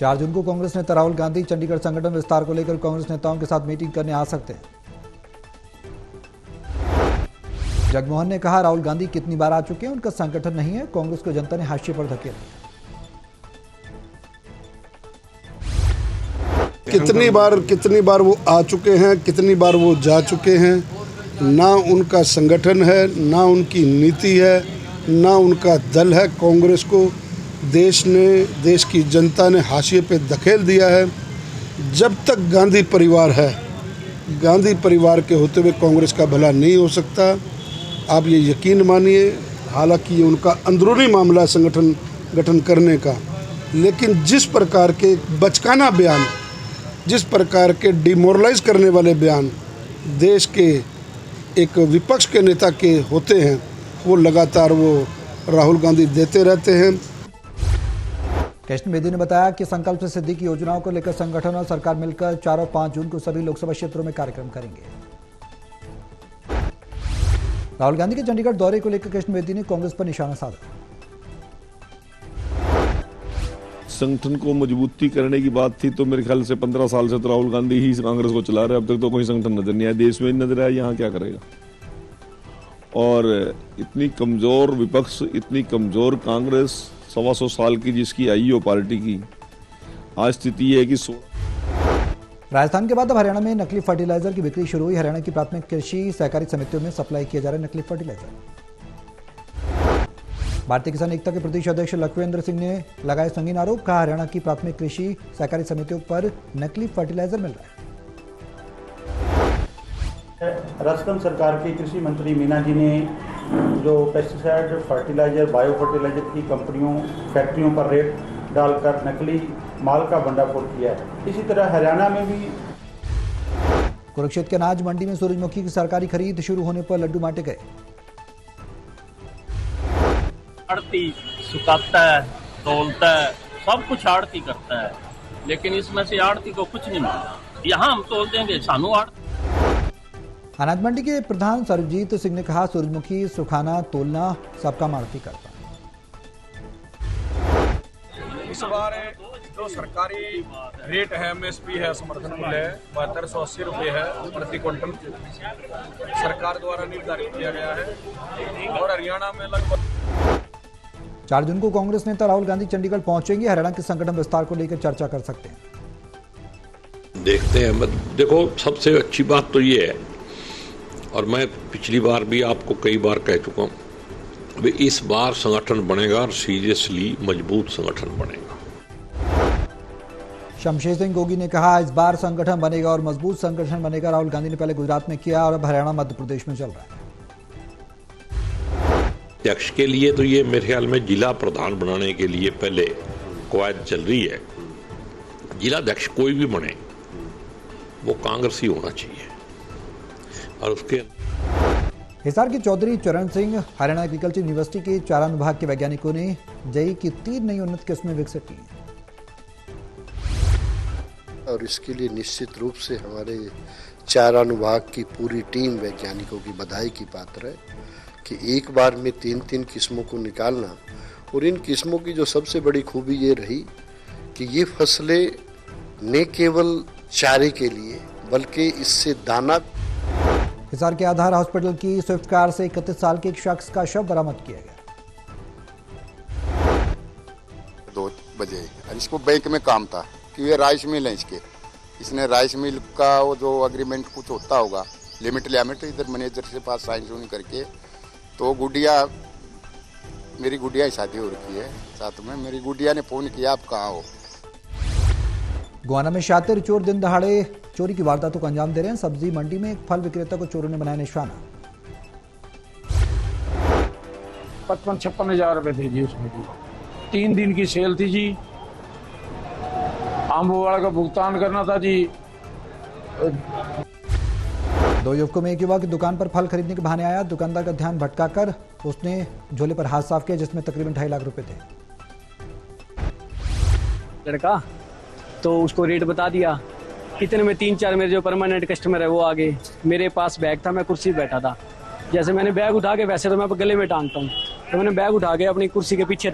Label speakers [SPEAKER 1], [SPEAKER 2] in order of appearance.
[SPEAKER 1] 4 जून को कांग्रेस नेता राहुल गांधी चंडीगढ़ संगठन विस्तार को लेकर कांग्रेस नेताओं के साथ मीटिंग करने आ सकते हैं। जगमोहन ने कहा, राहुल गांधी कितनी बार आ चुके हैं, उनका संगठन नहीं है, कांग्रेस को जनता ने हाशिए पर धकेला।
[SPEAKER 2] कितनी बार वो आ चुके हैं, कितनी बार वो जा चुके हैं। ना उनका संगठन है, ना उनकी नीति है, ना उनका दल है। कांग्रेस को देश की जनता ने हाशिए पे धकेल दिया है। जब तक गांधी परिवार है, गांधी परिवार के होते हुए कांग्रेस का भला नहीं हो सकता। आप ये यकीन मानिए, हालांकि ये उनका अंदरूनी मामला है संगठन गठन करने का, लेकिन जिस प्रकार के बचकाना बयान, जिस प्रकार के डिमोरलाइज करने वाले बयान देश के एक विपक्ष के नेता के होते हैं, वो लगातार वो राहुल गांधी देते रहते हैं।
[SPEAKER 1] कृष्ण बेदी ने बताया कि संकल्प से सिद्धि की योजनाओं को लेकर संगठन और सरकार मिलकर 4 और 5 जून को सभी लोकसभा क्षेत्रों में कार्यक्रम करेंगे। राहुल गांधी के चंडीगढ़ दौरे को लेकर कृष्ण बेदी ने कांग्रेस पर निशाना साधा।
[SPEAKER 3] संगठन को मजबूती करने की बात थी तो मेरे ख्याल से 15 साल से तो राहुल गांधी ही कांग्रेस को चला रहे हैं। अब तक तो कोई संगठन नजर नहीं आया, देश में नजर आया, यहाँ क्या करेगा। और इतनी कमजोर विपक्ष, इतनी कमजोर कांग्रेस, 125 साल की जिसकी आई हो पार्टी की, आज स्थिति है कि
[SPEAKER 1] राजस्थान के बाद अब हरियाणा में नकली फर्टिलाइजर की बिक्री शुरू हुई। हरियाणा की प्राथमिक कृषि सहकारी समितियों में सप्लाई किया जा रहा है नकली फर्टिलाइजर। भारतीय किसान एकता के प्रदेश अध्यक्ष लखविंद्र सिंह ने लगाए संगीन आरोप। कहा, हरियाणा की प्राथमिक कृषि सहकारी समितियों पर नकली फर्टिलाइजर मिल रहा है।
[SPEAKER 4] राजस्थान सरकार के कृषि मंत्री मीना जी ने जो पेस्टिसाइड, फर्टिलाइजर, बायो फर्टिलाइजर की कंपनियों, फैक्ट्रियों पर रेट डालकर नकली माल का भंडाफोड़ किया है। इसी तरह हरियाणा में भी
[SPEAKER 1] कुरुक्षेत्र के अनाज मंडी में सूरजमुखी की सरकारी खरीद शुरू होने पर लड्डू बांटे गए।
[SPEAKER 5] आड़ती सुखाता है, तोलता है, सब कुछ आड़ती करता है, लेकिन इसमें से आड़ती को कुछ नहीं मिलता। यहाँ हम तोल देंगे, सानू
[SPEAKER 1] अनाज मंडी के प्रधान सर्वजीत सिंह ने कहा, सूरजमुखी सुखाना तोलना सब काम आड़ती करता है।
[SPEAKER 6] इस बार जो सरकारी रेट है, MSP है, समर्थन मूल्य है 7280 रुपये है प्रति क्विंटल, सरकार द्वारा निर्धारित किया गया है। और हरियाणा में लगभग
[SPEAKER 1] 4 जून को कांग्रेस नेता राहुल गांधी चंडीगढ़ पहुंचेंगे। हरियाणा के संगठन विस्तार को लेकर चर्चा कर सकते हैं।
[SPEAKER 7] देखते हैं। देखो, सबसे अच्छी बात तो ये है, और मैं पिछली बार भी आपको कई बार कह चुका हूं, इस बार संगठन बनेगा और सीरियसली मजबूत संगठन बनेगा।
[SPEAKER 1] शमशेर सिंह गोगी ने कहा, इस बार संगठन बनेगा और मजबूत संगठन बनेगा। राहुल गांधी ने पहले गुजरात में किया और अब हरियाणा, मध्य प्रदेश में चल रहा है।
[SPEAKER 7] अध्यक्ष के लिए तो ये मेरे ख्याल में जिला प्रधान बनाने के लिए पहले कवायद चल रही है। जिला अध्यक्ष कोई भी बने, वो कांग्रेस ही होना चाहिए। और उसके
[SPEAKER 1] हिसार के चौधरी चरण सिंह, हरियाणा एग्रीकल्चर यूनिवर्सिटी के चारा अनुभाग के वैज्ञानिकों ने जई की 3 नई उन्नत किस्में विकसित की।
[SPEAKER 8] और इसके लिए निश्चित रूप से हमारे चारा अनुभाग की पूरी टीम वैज्ञानिकों की बधाई की पात्र है कि एक बार में 3 किस्मों को निकालना। और इन किस्मों की जो सबसे बड़ी खूबी ये रही कि ये फसलें न केवल चारे के लिए बल्कि इससे दाना।
[SPEAKER 1] हिसार के आधार हॉस्पिटल की स्विफ्ट कार से 31 साल के एक शख्स का शव बरामद किया गया।
[SPEAKER 9] 2 बजे इसको बैंक में काम था कि ये राइस मिल है इसने राइस मिल का वो जो एग्रीमेंट कुछ होता होगा, लिमिट इधर मैनेजर से पास साइन सुन करके, तो गुड़िया, मेरी गुड़िया की शादी हो रखी है साथ में, मेरी गुड़िया ने फोन किया, आप कहाँ हो।
[SPEAKER 1] गोवाना में शातिर चोर दिन दहाड़े चोरी की वारदातों को अंजाम दे रहे हैं। सब्जी मंडी में एक फल विक्रेता को चोरों ने बनाया निशाना।
[SPEAKER 6] 55-56 हजार रुपए थे जी उसमें जी। 3 दिन की सेल थी जी। आंबो वाला का भुगतान करना था जी।
[SPEAKER 1] 2 युवकों में एक युवक दुकान पर फल खरीदने के बहाने आया। दुकानदार का ध्यान भटकाकर उसने झोले पर हाथ साफ किया जिसमें तकरीबन 2.5 लाख रुपए थे।
[SPEAKER 10] लड़का तो उसको रेट बता दिया। इतने में 3-4 मेरे जो परमानेंट कस्टमर है वो आ गए। मेरे पास बैग था, मैं कुर्सी पे बैठा था। जैसे मैंने बैग उठा के, वैसे तो मैं गले में टांगता हूँ, तो मैंने बैग उठा के अपनी कुर्सी के पीछे